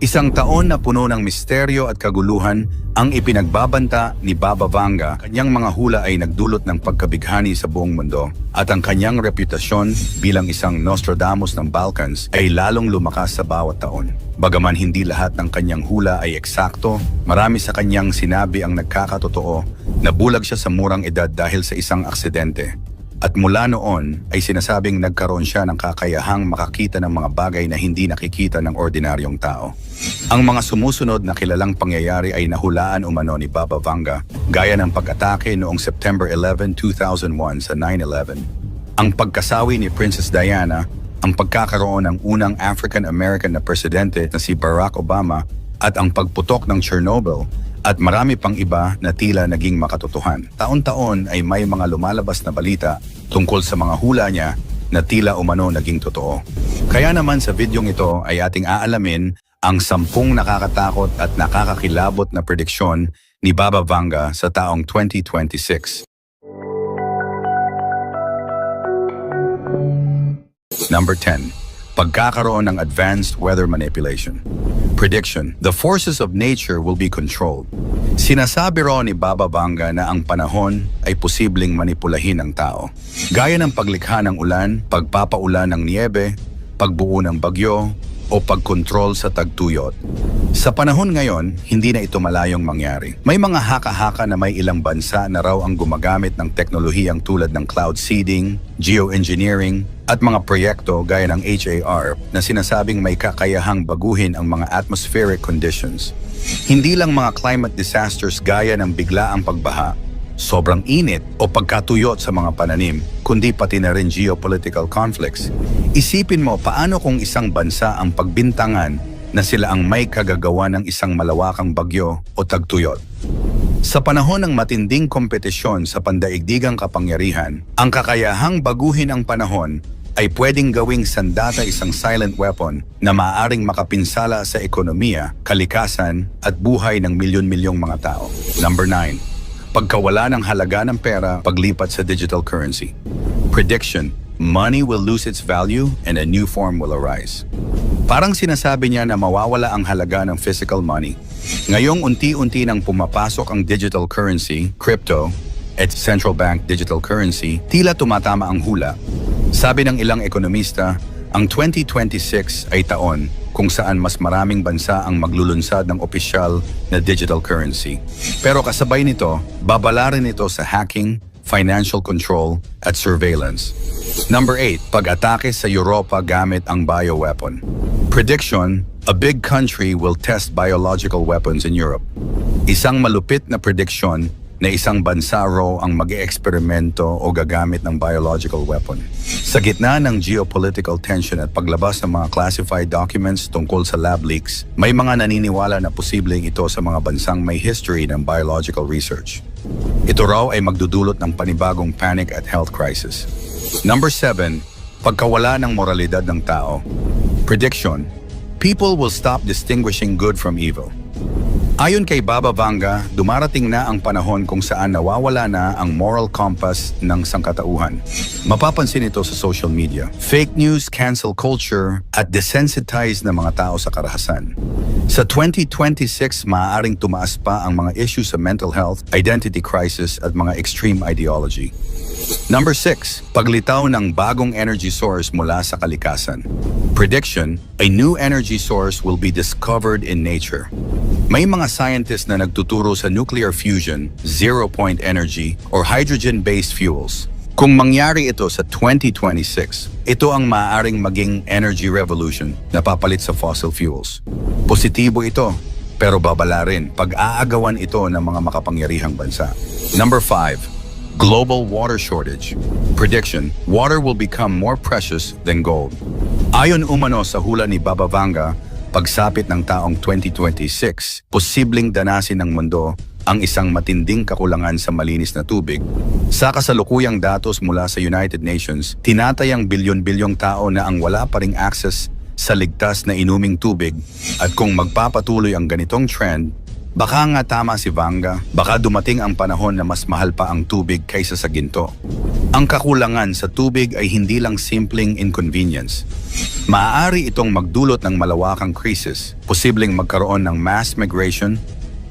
Isang taon na puno ng misteryo at kaguluhan ang ipinagbabanta ni Baba Vanga. Kanyang mga hula ay nagdulot ng pagkabighani sa buong mundo at ang kanyang reputasyon bilang isang Nostradamus ng Balkans ay lalong lumakas sa bawat taon. Bagaman hindi lahat ng kanyang hula ay eksakto, marami sa kanyang sinabi ang nagkakatotoo. Nabulag siya sa murang edad dahil sa isang aksidente. At mula noon ay sinasabing nagkaroon siya ng kakayahang makakita ng mga bagay na hindi nakikita ng ordinaryong tao. Ang mga sumusunod na kilalang pangyayari ay nahulaan umano ni Baba Vanga, gaya ng pag-atake noong September 11, 2001 sa 9/11. Ang pagkasawi ni Princess Diana, ang pagkakaroon ng unang African-American na presidente na si Barack Obama, at ang pagputok ng Chernobyl, at marami pang iba na tila naging makatotohan. Taon-taon ay may mga lumalabas na balita tungkol sa mga hula niya na tila umano naging totoo. Kaya naman sa videong ito ay ating aalamin ang 10 nakakatakot at nakakakilabot na prediksyon ni Baba Vanga sa taong 2026. Number 10. Pagkakaroon ng advanced weather manipulation. Prediction: the forces of nature will be controlled. Sinasabi raw ni Baba Vanga na ang panahon ay posibleng manipulahin ng tao. Gaya ng paglikha ng ulan, pagpapaulan ng niyebe, pagbuo ng bagyo, o pagkontrol sa tagtuyot. Sa panahon ngayon, hindi na ito malayong mangyari. May mga haka-haka na may ilang bansa na raw ang gumagamit ng teknolohiyang tulad ng cloud seeding, geoengineering, at mga proyekto gaya ng HAR na sinasabing may kakayahang baguhin ang mga atmospheric conditions. Hindi lang mga climate disasters gaya ng biglaang pagbaha, sobrang init o pagkatuyot sa mga pananim, kundi pati na rin geopolitical conflicts. Isipin mo paano kung isang bansa ang pagbintangan na sila ang may kagagawa ng isang malawakang bagyo o tagtuyot. Sa panahon ng matinding kompetisyon sa pandaigdigang kapangyarihan, ang kakayahang baguhin ang panahon ay pwedeng gawing sandata isang silent weapon na maaaring makapinsala sa ekonomiya, kalikasan at buhay ng milyon-milyong mga tao. Number 9. Pagkawala ng halaga ng pera, paglipat sa digital currency. Prediction: money will lose its value and a new form will arise. Parang sinasabi niya na mawawala ang halaga ng physical money. Ngayong unti-unti nang pumapasok ang digital currency, crypto, at central bank digital currency, tila tumatama ang hula. Sabi ng ilang ekonomista, ang 2026 ay taon kung saan mas maraming bansa ang maglulunsad ng opisyal na digital currency. Pero kasabay nito, babalarin ito sa hacking, financial control, at surveillance. Number 8. Pag-atake sa Europa gamit ang bioweapon. Prediction: a big country will test biological weapons in Europe. Isang malupit na prediction na isang bansa raw ang mag-eeksperimento o gagamit ng biological weapon. Sa gitna ng geopolitical tension at paglabas ng mga classified documents tungkol sa lab leaks, may mga naniniwala na posibleng ito sa mga bansang may history ng biological research. Ito raw ay magdudulot ng panibagong panic at health crisis. Number 7. Pagkawala ng moralidad ng tao. Prediction: people will stop distinguishing good from evil. Ayon kay Baba Vanga, dumarating na ang panahon kung saan nawawala na ang moral compass ng sangkatauhan. Mapapansin ito sa social media, fake news, cancel culture, at desensitized na mga tao sa karahasan. Sa 2026, maaaring tumaas pa ang mga issues sa mental health, identity crisis, at mga extreme ideology. Number 6. Paglitaw ng bagong energy source mula sa kalikasan. Prediction: a new energy source will be discovered in nature. May mga scientists na nagtuturo sa nuclear fusion, zero-point energy, or hydrogen-based fuels. Kung mangyari ito sa 2026, ito ang maaaring maging energy revolution na papalit sa fossil fuels. Positibo ito, pero babala rin pag-aagawan ito ng mga makapangyarihang bansa. Number 5. Global water shortage. Prediction: water will become more precious than gold. Ayon umano sa hula ni Baba Vanga, pagsapit ng taong 2026, posibleng danasin ng mundo ang isang matinding kakulangan sa malinis na tubig. Sa kasalukuyang datos mula sa United Nations, tinatayang bilyon-bilyong tao na ang wala pa ring access sa ligtas na inuming tubig, at kung magpapatuloy ang ganitong trend, baka nga tama si Vanga, baka dumating ang panahon na mas mahal pa ang tubig kaysa sa ginto. Ang kakulangan sa tubig ay hindi lang simpleng inconvenience. Maaari itong magdulot ng malawakang krisis, posibleng magkaroon ng mass migration,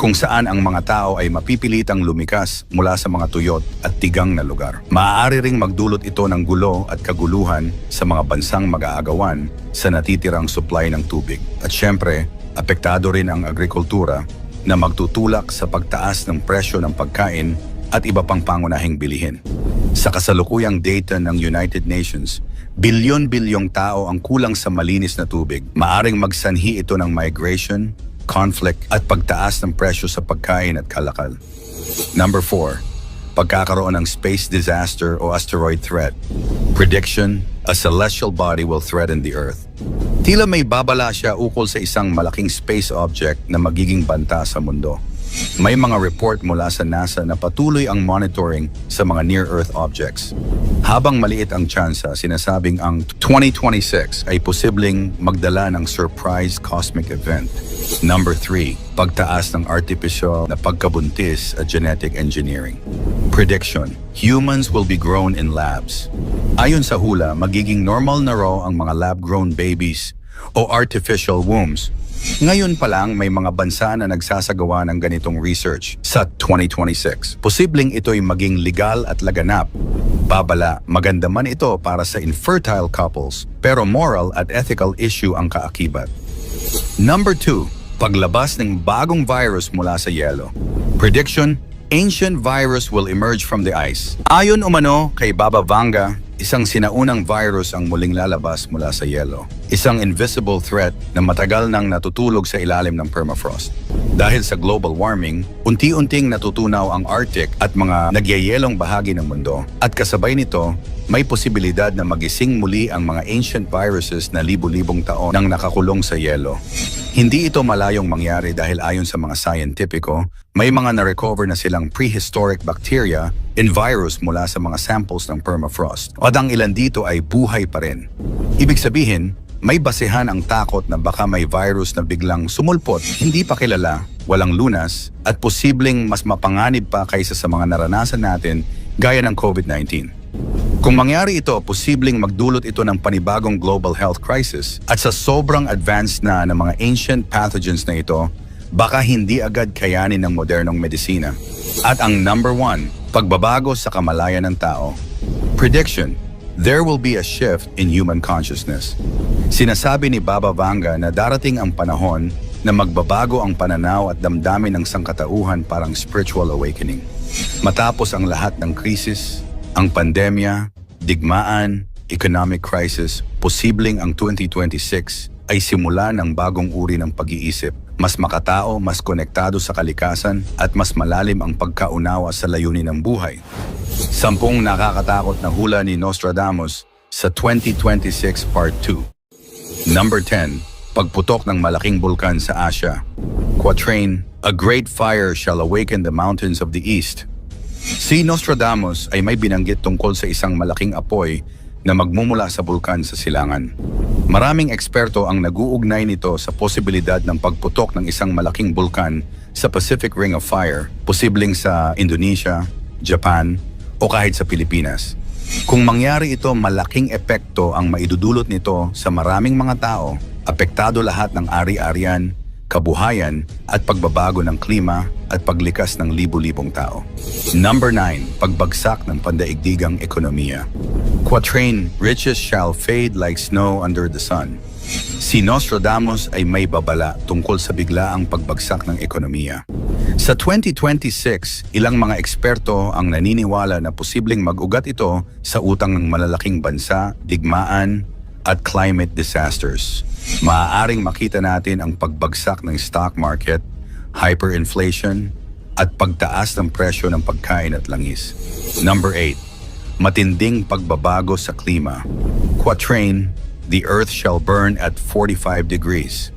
kung saan ang mga tao ay mapipilitang lumikas mula sa mga tuyot at tigang na lugar. Maaari ring magdulot ito ng gulo at kaguluhan sa mga bansang mag-aagawan sa natitirang supply ng tubig. At syempre, apektado rin ang agrikultura na magtutulak sa pagtaas ng presyo ng pagkain at iba pang pangunahing bilihin. Sa kasalukuyang data ng United Nations, bilyon-bilyong tao ang kulang sa malinis na tubig. Maaring magsanhi ito ng migration, conflict at pagtaas ng presyo sa pagkain at kalakal. Number 4, pagkakaroon ng space disaster o asteroid threat. Prediction, a celestial body will threaten the Earth. Tila may babala siya ukol sa isang malaking space object na magiging banta sa mundo. May mga report mula sa NASA na patuloy ang monitoring sa mga near-Earth objects. Habang maliit ang tsansa, sinasabing ang 2026 ay posibleng magdala ng surprise cosmic event. Number 3, pagtaas ng artificial na pagkabuntis at genetic engineering. Prediction, humans will be grown in labs. Ayon sa hula, magiging normal na raw ang mga lab-grown babies o artificial wombs. Ngayon pa lang may mga bansa na nagsasagawa ng ganitong research sa 2026. Posibleng ito'y maging legal at laganap. Babala, maganda man ito para sa infertile couples, pero moral at ethical issue ang kaakibat. Number 2, paglabas ng bagong virus mula sa yelo. Prediction, ancient virus will emerge from the ice. Ayon umano kay Baba Vanga, isang sinaunang virus ang muling lalabas mula sa yelo. Isang invisible threat na matagal nang natutulog sa ilalim ng permafrost. Dahil sa global warming, unti-unting natutunaw ang Arctic at mga nagyayelong bahagi ng mundo. At kasabay nito, may posibilidad na magising muli ang mga ancient viruses na libu-libong taon nang nakakulong sa yelo. Hindi ito malayong mangyari dahil ayon sa mga scientifico, may mga na-recover na silang prehistoric bacteria and virus mula sa mga samples ng permafrost. At ang ilan dito ay buhay pa rin. Ibig sabihin, may basehan ang takot na baka may virus na biglang sumulpot, hindi pa kilala, walang lunas, at posibleng mas mapanganib pa kaysa sa mga naranasan natin gaya ng COVID-19. Kung mangyari ito, posibleng magdulot ito ng panibagong global health crisis at sa sobrang advanced na ng mga ancient pathogens na ito, baka hindi agad kayanin ng modernong medisina. At ang number 1, pagbabago sa kamalayan ng tao. Prediction, there will be a shift in human consciousness. Sinasabi ni Baba Vanga na darating ang panahon na magbabago ang pananaw at damdamin ng sangkatauhan parang spiritual awakening. Matapos ang lahat ng krisis, ang pandemya, digmaan, economic crisis, posibleng ang 2026 ay simula ng bagong uri ng pag-iisip, mas makatao, mas konektado sa kalikasan at mas malalim ang pagkaunawa sa layunin ng buhay. 10 nakakatakot na hula ni Nostradamus sa 2026 Part 2. Number 10, pagputok ng malaking bulkan sa Asia. Quatrain, a great fire shall awaken the mountains of the east. Si Nostradamus ay may binanggit tungkol sa isang malaking apoy na magmumula sa bulkan sa silangan. Maraming eksperto ang nag-uugnay nito sa posibilidad ng pagputok ng isang malaking bulkan sa Pacific Ring of Fire, posibleng sa Indonesia, Japan, o kahit sa Pilipinas. Kung mangyari ito, malaking epekto ang maidudulot nito sa maraming mga tao, apektado lahat ng ari-arian, kabuhayan at pagbabago ng klima at paglikas ng libu-libong tao. Number 9, pagbagsak ng pandaigdigang ekonomiya. Quatrain, riches shall fade like snow under the sun. Si Nostradamus ay may babala tungkol sa biglaang pagbagsak ng ekonomiya. Sa 2026, ilang mga eksperto ang naniniwala na posibleng mag-ugat ito sa utang ng malalaking bansa, digmaan, at climate disasters. Maaaring makita natin ang pagbagsak ng stock market, hyperinflation, at pagtaas ng presyo ng pagkain at langis. Number 8, matinding pagbabago sa klima. Quatrain, the earth shall burn at 45 degrees.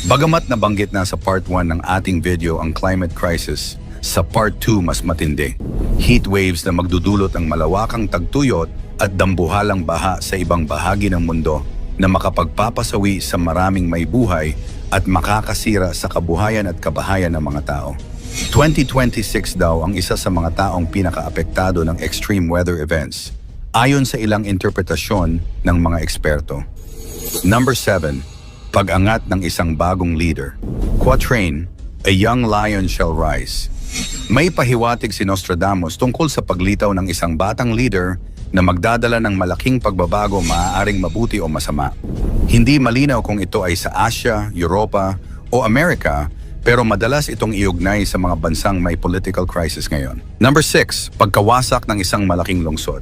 Bagamat nabanggit na sa part 1 ng ating video ang climate crisis, sa part 2 mas matindi. Heat waves na magdudulot ng malawakang tagtuyot at dambuhalang baha sa ibang bahagi ng mundo na makapagpapasawi sa maraming may buhay at makakasira sa kabuhayan at kabahayan ng mga tao. 2026 daw ang isa sa mga taong pinakaapektado ng extreme weather events. ayon sa ilang interpretasyon ng mga eksperto. Number 7. Pag-angat ng isang bagong leader. Quatrain, a young lion shall rise. May pahiwatig si Nostradamus tungkol sa paglitaw ng isang batang leader na magdadala ng malaking pagbabago, maaaring mabuti o masama. Hindi malinaw kung ito ay sa Asia, Europa o Amerika, pero madalas itong iugnay sa mga bansang may political crisis ngayon. Number 6. Pagkawasak ng isang malaking lungsod.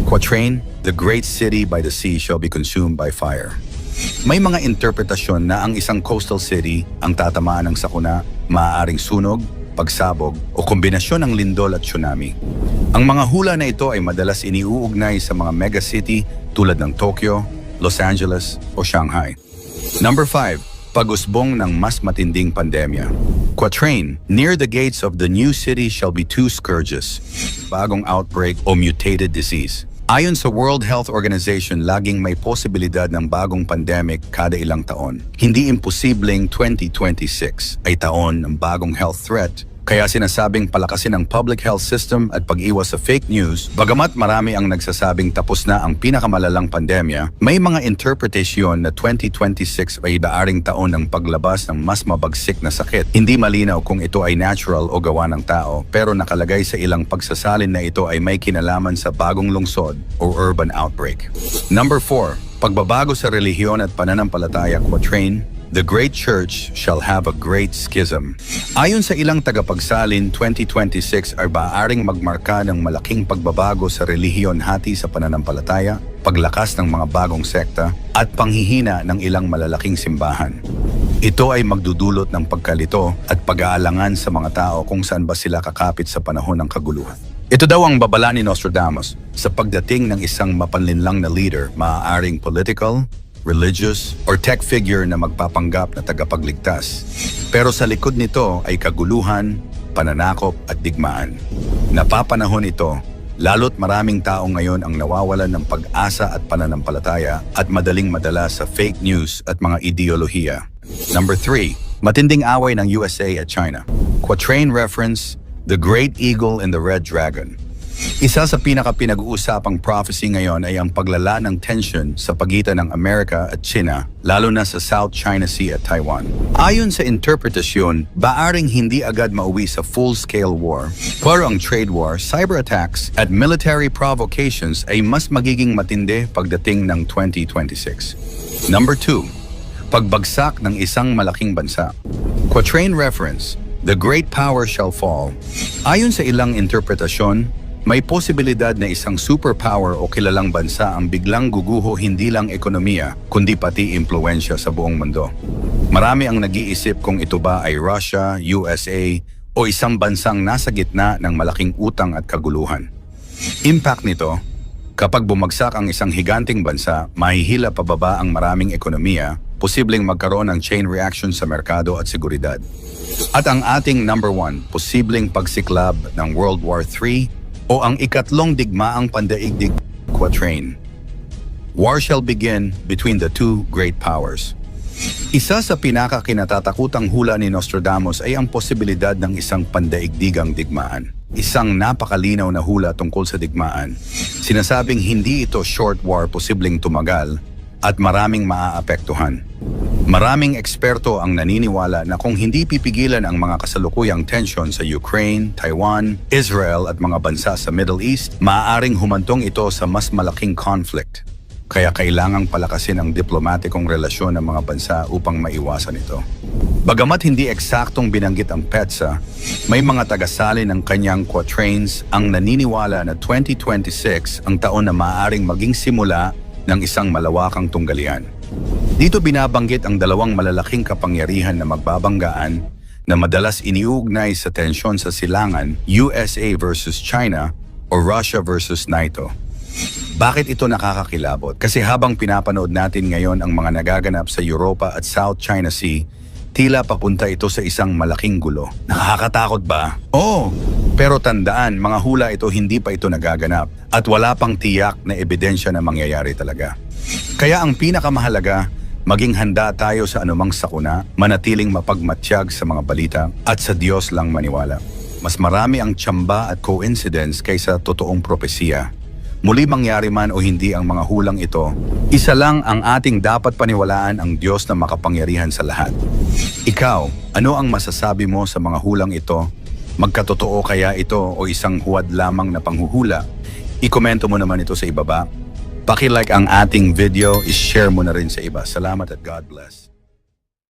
Quatrain, the great city by the sea shall be consumed by fire. May mga interpretasyon na ang isang coastal city ang tatamaan ng sakuna, maaaring sunog, pagsabog o kombinasyon ng lindol at tsunami. Ang mga hula na ito ay madalas iniuugnay sa mga megacity tulad ng Tokyo, Los Angeles o Shanghai. Number 5. Pag-usbong ng mas matinding pandemya. Quatrain, near the gates of the new city shall be two scourges, bagong outbreak o mutated disease. Ayon sa World Health Organization, laging may posibilidad ng bagong pandemic kada ilang taon. Hindi imposibleng 2026 ay taon ng bagong health threat. Kaya sinasabing palakasin ang public health system at pag-iwas sa fake news. Bagamat marami ang nagsasabing tapos na ang pinakamalalang pandemya, may mga interpretasyon na 2026 ay maaring taon ng paglabas ng mas mabagsik na sakit. Hindi malinaw kung ito ay natural o gawa ng tao, pero nakalagay sa ilang pagsasalin na ito ay may kinalaman sa bagong lungsod o urban outbreak. Number 4. Pagbabago sa relihiyon at pananampalataya. Quatrain, the great church shall have a great schism. Ayon sa ilang tagapagsalin, 2026 ay maaaring magmarka ng malaking pagbabago sa relihiyon hati sa pananampalataya, paglakas ng mga bagong sekta, at panghihina ng ilang malalaking simbahan. Ito ay magdudulot ng pagkalito at pag-aalangan sa mga tao kung saan ba sila kakapit sa panahon ng kaguluhan. Ito daw ang babala ni Nostradamus sa pagdating ng isang mapanlinlang na leader, maaaring political, religious, or tech figure na magpapanggap na tagapagligtas. Pero sa likod nito ay kaguluhan, pananakop at digmaan. Napapanahon ito, lalo't maraming tao ngayon ang nawawalan ng pag-asa at pananampalataya at madaling madala sa fake news at mga ideolohiya. Number 3. Matinding away ng USA at China. Quatrain reference, the great eagle and the red dragon. Isa sa pinaka-pinag-uusapang prophecy ngayon ay ang paglala ng tension sa pagitan ng Amerika at China, lalo na sa South China Sea at Taiwan. Ayon sa interpretasyon, maaring hindi agad mauwi sa full-scale war, pero ang trade war, cyber attacks at military provocations ay mas magiging matindi pagdating ng 2026. Number 2. Pagbagsak ng isang malaking bansa. Quatrain reference, the great power shall fall. Ayon sa ilang interpretasyon, may posibilidad na isang superpower o kilalang bansa ang biglang guguho hindi lang ekonomiya, kundi pati impluwensya sa buong mundo. Marami ang nag-iisip kung ito ba ay Russia, USA, o isang bansang nasa gitna ng malaking utang at kaguluhan. Impact nito, kapag bumagsak ang isang higanting bansa, mahihila pababa ang maraming ekonomiya, posibleng magkaroon ng chain reaction sa merkado at seguridad. At ang ating number 1, posibleng pagsiklab ng World War III o ang ikatlong digmaang pandaigdig. Quatrain, war shall begin between the two great powers. Isa sa pinaka-kinatatakutang hula ni Nostradamus ay ang posibilidad ng isang pandaigdigang digmaan. Isang napakalinaw na hula tungkol sa digmaan. Sinasabing hindi ito short war, posibleng tumagal at maraming maaapektuhan. Maraming eksperto ang naniniwala na kung hindi pipigilan ang mga kasalukuyang tensyon sa Ukraine, Taiwan, Israel at mga bansa sa Middle East, maaaring humantong ito sa mas malaking conflict. Kaya kailangang palakasin ang diplomatikong relasyon ng mga bansa upang maiwasan ito. Bagamat hindi eksaktong binanggit ang PETSA, may mga tagasalin ng kanyang quatrains ang naniniwala na 2026 ang taon na maaaring maging simula ng isang malawakang tunggalian. Dito binabanggit ang dalawang malalaking kapangyarihan na magbabanggaan na madalas iniuugnay sa tensyon sa silangan, USA versus China o Russia versus NATO. Bakit ito nakakakilabot? Kasi habang pinapanood natin ngayon ang mga nagaganap sa Europa at South China Sea, tila papunta ito sa isang malaking gulo. Nakakatakot ba? Oo! Pero tandaan, mga hula ito, hindi pa ito nagaganap at wala pang tiyak na ebidensya na mangyayari talaga. Kaya ang pinakamahalaga, maging handa tayo sa anumang sakuna, manatiling mapagmatsyag sa mga balita at sa Diyos lang maniwala. Mas marami ang tsamba at coincidence kaysa totoong propesiya. Muli mangyari man o hindi ang mga hulang ito, isa lang ang ating dapat paniwalaan, ang Diyos na makapangyarihan sa lahat. Ikaw, ano ang masasabi mo sa mga hulang ito? Magkatotoo kaya ito o isang huwad lamang na panghuhula? I-komento mo naman ito sa ibaba. Paki-like ang ating video, i-share mo na rin sa iba. Salamat at God bless.